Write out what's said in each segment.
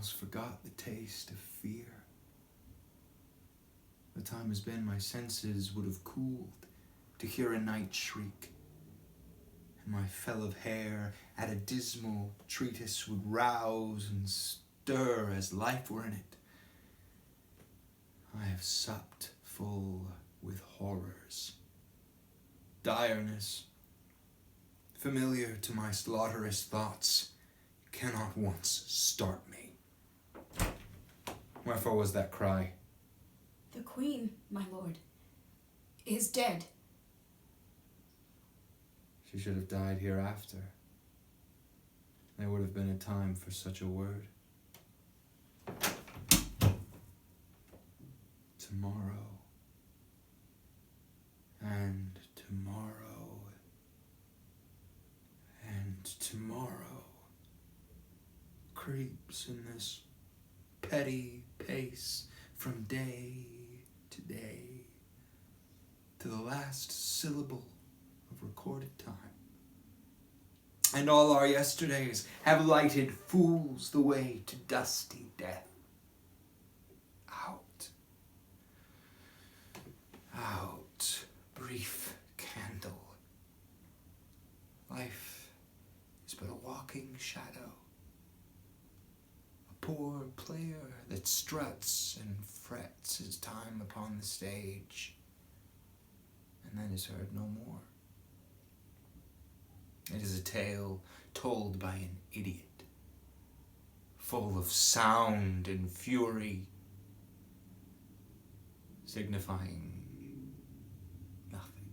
almost forgot the taste of fear. The time has been my senses would have cooled to hear a night shriek, and my fell of hair at a dismal treatise would rouse and stir as life were in it. I have supped full with horrors, direness, familiar to my slaughterous thoughts, cannot once start me. Wherefore was that cry? The queen, my lord, is dead. She should have died hereafter. There would have been a time for such a word. Tomorrow, and tomorrow, and tomorrow creeps in this petty pace from day to day to the last syllable of recorded time. And all our yesterdays have lighted fools the way to dusty death. Out, out, brief candle. Life is but a walking shadow, a poor player that struts and frets his time upon the stage, and then is heard no more. It is a tale told by an idiot, full of sound and fury, signifying nothing.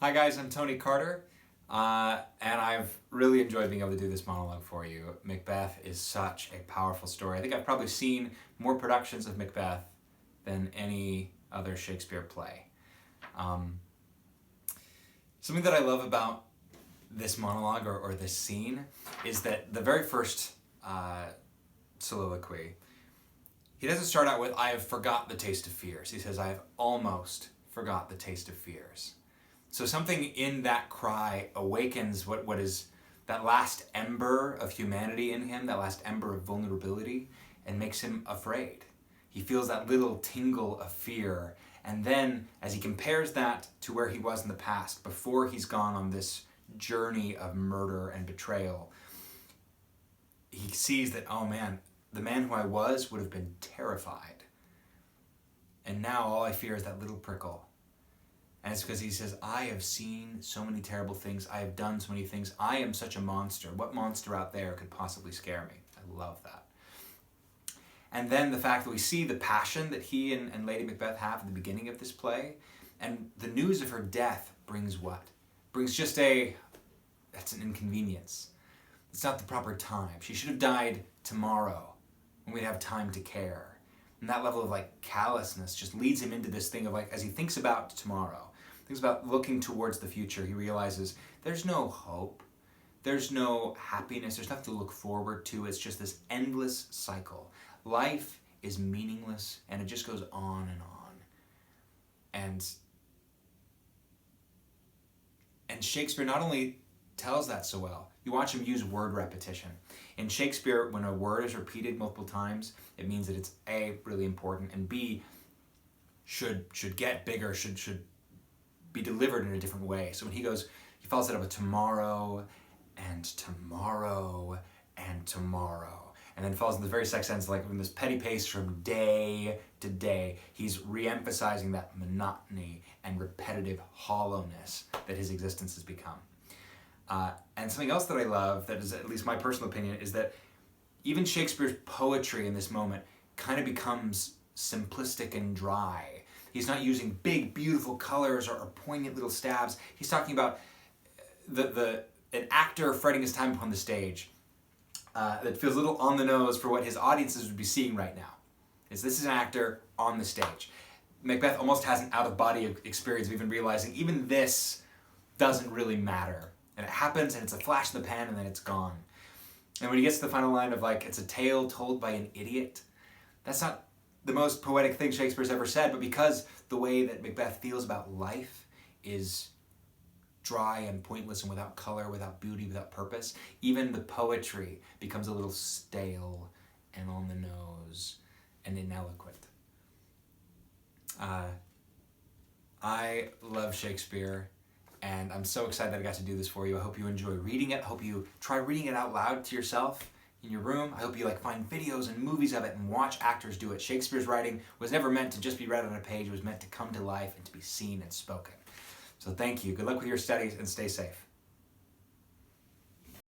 Hi guys, I'm Tony Carter, and I've really enjoyed being able to do this monologue for you. Macbeth is such a powerful story. I think I've probably seen more productions of Macbeth than any other Shakespeare play. Something that I love about this monologue or this scene is that the very first soliloquy, he doesn't start out with, "I have forgot the taste of fears." He says, "I have almost forgot the taste of fears." So something in that cry awakens what is that last ember of humanity in him, that last ember of vulnerability, and makes him afraid. He feels that little tingle of fear. And then as he compares that to where he was in the past, before he's gone on this journey of murder and betrayal, he sees that, oh man, the man who I was would have been terrified. And now all I fear is that little prickle. And it's because he says, I have seen so many terrible things. I have done so many things. I am such a monster. What monster out there could possibly scare me? I love that. And then the fact that we see the passion that he and Lady Macbeth have at the beginning of this play, and the news of her death brings what? Brings just that's an inconvenience. It's not the proper time. She should have died tomorrow when we'd have time to care. And that level of callousness just leads him into this thing of as he thinks about tomorrow, thinks about looking towards the future, he realizes there's no hope, there's no happiness, there's nothing to look forward to. It's just this endless cycle. Life is meaningless and it just goes on and on. And Shakespeare not only tells that so well, you watch him use word repetition. In Shakespeare, when a word is repeated multiple times, it means that it's A, really important, and B, should get bigger, should be delivered in a different way. So when he follows it up with tomorrow, and tomorrow, and tomorrow, and then falls in the very next sentence, in this petty pace from day to day, he's re-emphasizing that monotony and repetitive hollowness that his existence has become. And something else that I love, that is at least my personal opinion, is that even Shakespeare's poetry in this moment kind of becomes simplistic and dry. He's not using big, beautiful colors or poignant little stabs. He's talking about an actor fretting his time upon the stage that feels a little on the nose for what his audiences would be seeing right now. This is an actor on the stage. Macbeth almost has an out-of-body experience of even realizing even this doesn't really matter. And it happens, and it's a flash in the pan, and then it's gone. And when he gets to the final line of it's a tale told by an idiot, that's not the most poetic thing Shakespeare's ever said, but because the way that Macbeth feels about life is dry and pointless and without color, without beauty, without purpose, even the poetry becomes a little stale and on the nose and ineloquent. I love Shakespeare, and I'm so excited that I got to do this for you. I hope you enjoy reading it. I hope you try reading it out loud to yourself in your room. I hope you find videos and movies of it and watch actors do it. Shakespeare's writing was never meant to just be read on a page. It was meant to come to life and to be seen and spoken. So thank you. Good luck with your studies and stay safe.